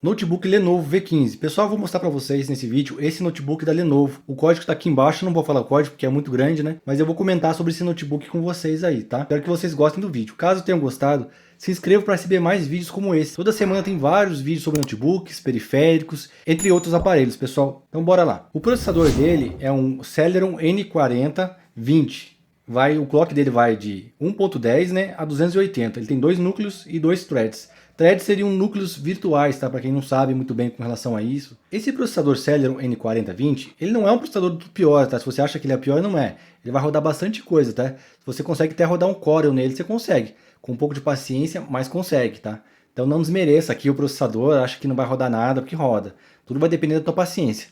Notebook Lenovo V15. Pessoal, eu vou mostrar para vocês nesse vídeo esse notebook da Lenovo. O código está aqui embaixo, não vou falar o código porque é muito grande, né? Mas eu vou comentar sobre esse notebook com vocês aí, tá? Espero que vocês gostem do vídeo. Caso tenham gostado, se inscreva para receber mais vídeos como esse. Toda semana tem vários vídeos sobre notebooks, periféricos, entre outros aparelhos, pessoal. Então bora lá. O processador dele é um Celeron N4020. O clock dele vai de 1.10, né, a 280. Ele tem 2 núcleos e 2 threads. Threads seriam núcleos virtuais, tá? Para quem não sabe muito bem com relação a isso. Esse processador Celeron N4020, ele não é um processador do pior, tá? Se você acha que ele é pior, não é. Ele vai rodar bastante coisa, tá? Se você consegue até rodar um Corel nele, você consegue. Com um pouco de paciência, mas consegue, tá? Então não desmereça aqui o processador, acha que não vai rodar nada, porque roda. Tudo vai depender da tua paciência.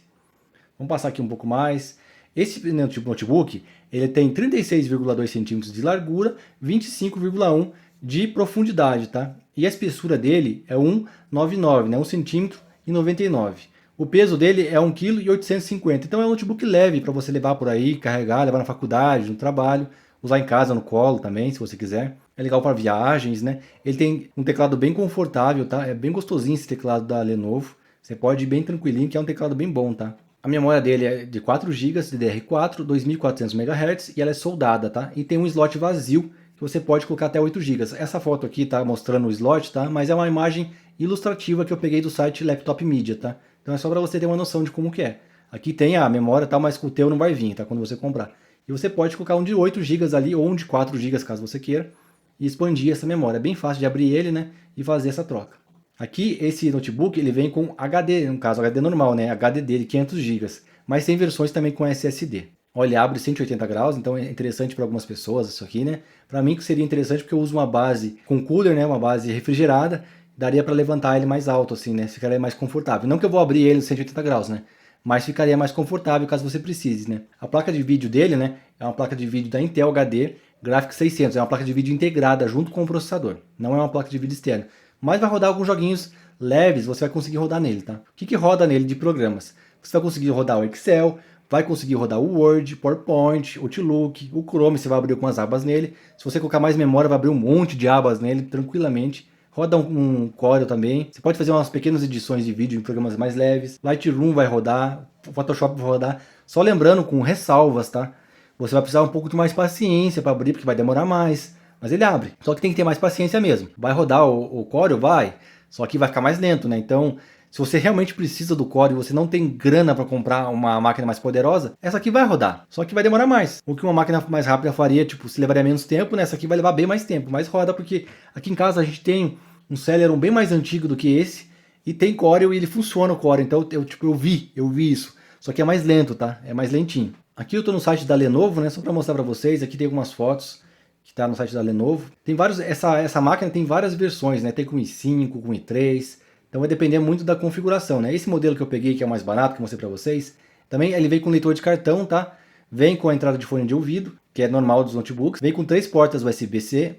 Vamos passar aqui um pouco mais. Esse notebook, ele tem 36,2 centímetros de largura, 25,1 de profundidade, tá? E a espessura dele é 1,99, né? 1 centímetro e 99. O peso dele é 1,850 kg. Então é um notebook leve para você levar por aí, carregar, levar na faculdade, no trabalho, usar em casa, no colo também, se você quiser. É legal para viagens, né? Ele tem um teclado bem confortável, tá? É bem gostosinho esse teclado da Lenovo. Você pode ir bem tranquilinho, que é um teclado bem bom, tá? A memória dele é de 4 GB DDR4, 2400 MHz e ela é soldada, tá? E tem um slot vazio que você pode colocar até 8 GB. Essa foto aqui tá mostrando o slot, tá? Mas é uma imagem ilustrativa que eu peguei do site Laptop Media, tá? Então é só para você ter uma noção de como que é. Aqui tem a memória, tá? Mas com o teu não vai vir, tá? Quando você comprar. E você pode colocar um de 8 GB ali ou um de 4 GB caso você queira e expandir essa memória. É bem fácil de abrir ele, né? E fazer essa troca. Aqui, esse notebook, ele vem com HD, no caso, HD normal, né? HDD de 500 GB, mas tem versões também com SSD. Olha, ele abre 180 graus, então é interessante para algumas pessoas isso aqui, né? Para mim que seria interessante porque eu uso uma base com cooler, né? Uma base refrigerada, daria para levantar ele mais alto assim, né? Ficaria mais confortável. Não que eu vou abrir ele 180 graus, né? Mas ficaria mais confortável caso você precise, né? A placa de vídeo dele, né? É uma placa de vídeo da Intel HD Graphics 600, é uma placa de vídeo integrada junto com o processador. Não é uma placa de vídeo externa. Mas vai rodar alguns joguinhos leves, você vai conseguir rodar nele, tá? O que roda nele de programas? Você vai conseguir rodar o Excel, vai conseguir rodar o Word, PowerPoint, Outlook, o Chrome, você vai abrir algumas abas nele. Se você colocar mais memória, vai abrir um monte de abas nele tranquilamente. Roda um Corel também. Você pode fazer umas pequenas edições de vídeo em programas mais leves. Lightroom vai rodar, Photoshop vai rodar. Só lembrando, com ressalvas, tá? Você vai precisar um pouco de mais paciência para abrir, porque vai demorar mais. Mas ele abre. Só que tem que ter mais paciência mesmo. Vai rodar o Corel? Vai. Só que vai ficar mais lento, né? Então, se você realmente precisa do Corel e você não tem grana para comprar uma máquina mais poderosa, essa aqui vai rodar. Só que vai demorar mais. O que uma máquina mais rápida faria, tipo, se levaria menos tempo, né? Essa aqui vai levar bem mais tempo. Mas roda porque aqui em casa a gente tem um Celeron bem mais antigo do que esse. E tem Corel e ele funciona o Corel. Então, eu vi isso. Só que é mais lento, tá? É mais lentinho. Aqui eu tô no site da Lenovo, né? Só para mostrar para vocês. Aqui tem algumas fotos que está no site da Lenovo. Tem vários, essa máquina tem várias versões, né? Tem com i5, com i3. Então vai depender muito da configuração, né? Esse modelo que eu peguei, que é o mais barato, que eu mostrei para vocês, também ele vem com leitor de cartão, tá? Vem com a entrada de fone de ouvido, que é normal dos notebooks. Vem com 3 portas USB-C,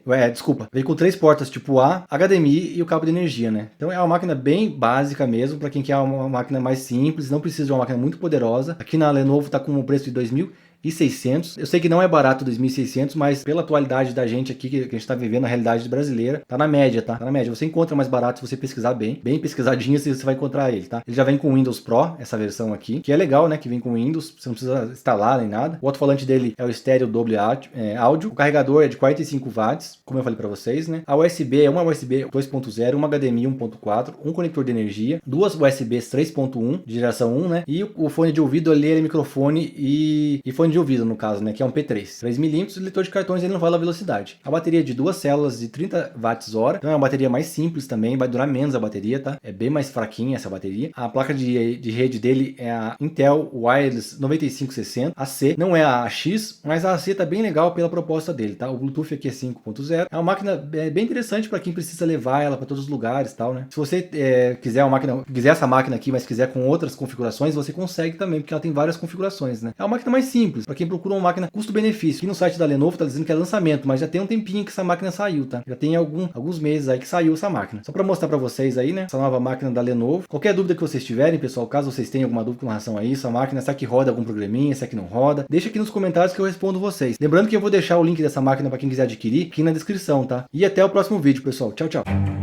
vem com 3 portas tipo A, HDMI e o cabo de energia, né? Então é uma máquina bem básica mesmo, para quem quer uma máquina mais simples, não precisa de uma máquina muito poderosa. Aqui na Lenovo está com um preço de 2.600. Eu sei que não é barato 2.600, mas pela atualidade da gente aqui, que a gente está vivendo a realidade brasileira, tá na média, tá? Tá na média. Você encontra mais barato se você pesquisar bem pesquisadinho, você vai encontrar ele, tá? Ele já vem com Windows Pro, essa versão aqui, que é legal, né? Que vem com Windows, você não precisa instalar nem nada. O alto-falante dele é o estéreo doble áudio. O carregador é de 45 watts, como eu falei para vocês, né? A USB é uma USB 2.0, uma HDMI 1.4, um conector de energia, duas USBs 3.1 de geração 1, né? E o fone de ouvido ali é microfone e fone de ouvido, no caso, né, que é um P3. 3mm, o leitor de cartões ele não fala a velocidade. A bateria é de 2 células de 30 watts-hora, então é uma bateria mais simples também, vai durar menos a bateria, tá? É bem mais fraquinha essa bateria. A placa de rede dele é a Intel Wireless 9560, a C, não é a X, mas a C tá bem legal pela proposta dele, tá? O Bluetooth aqui é 5.0. É uma máquina bem interessante para quem precisa levar ela para todos os lugares, tal, né? Se você quiser essa máquina aqui, mas quiser com outras configurações, você consegue também, porque ela tem várias configurações, né? É uma máquina mais simples, para quem procura uma máquina custo-benefício. Aqui no site da Lenovo tá dizendo que é lançamento, mas já tem um tempinho que essa máquina saiu, tá? Já tem alguns meses aí que saiu essa máquina. Só para mostrar para vocês aí, né? Essa nova máquina da Lenovo. Qualquer dúvida que vocês tiverem, pessoal, caso vocês tenham alguma dúvida com relação a isso, a máquina, será que roda algum programinha, será que não roda? Deixa aqui nos comentários que eu respondo vocês. Lembrando que eu vou deixar o link dessa máquina para quem quiser adquirir aqui na descrição, tá? E até o próximo vídeo, pessoal. Tchau, tchau.